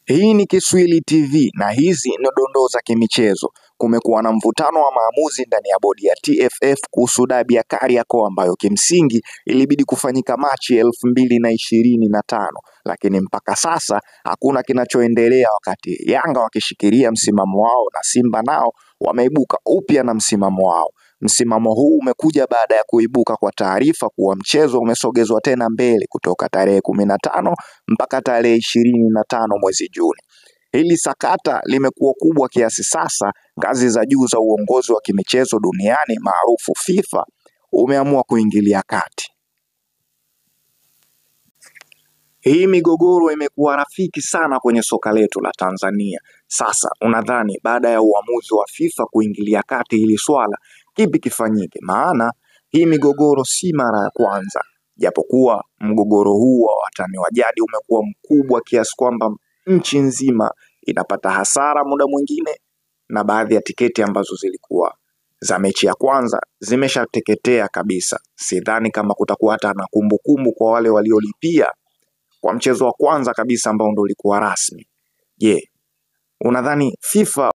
Hii ni Kiswahili TV na hizi ni dondoo za kimichezo. Kumekuwa na mvutano wa maamuzi ndani ya bodi ya TFF kuhusu dabi ya Kariakoo ambayo kimsingi ilibidi kufanyika Machi 2025, lakini mpaka sasa hakuna kinachoendelea, wakati Yanga wakishikilia msimamo wao na Simba nao wameibuka upya na msimamo wao. Msimamo huu umekuja baada ya kuibuka kwa taarifa kuwa mchezo umesogezwa tena mbele kutoka tarehe 15 mpaka tarehe 25 mwezi Juni. Hili sakata limekuwa kubwa kiasi sasa ngazi za juu za uongozi wa kimichezo duniani maarufu FIFA umeamua kuingilia kati. Hii migogoro imekuwa rafiki sana kwenye soka letu la Tanzania. Sasa unadhani baada ya uamuzi wa FIFA kuingilia kati hili swala, kipi kifanyike? Maana hii migogoro si mara ya kwanza, japokuwa mgogoro huu wa watani wa jadi umekuwa mkubwa kiasi kwamba nchi nzima inapata hasara muda mwingine, na baadhi ya tiketi ambazo zilikuwa za mechi ya kwanza zimeshateketea kabisa. Sidhani kama kutakuwa hata na kumbukumbu kwa wale waliolipia kwa mchezo wa kwanza kabisa ambao ndio ulikuwa rasmi. Je, unadhani FIFA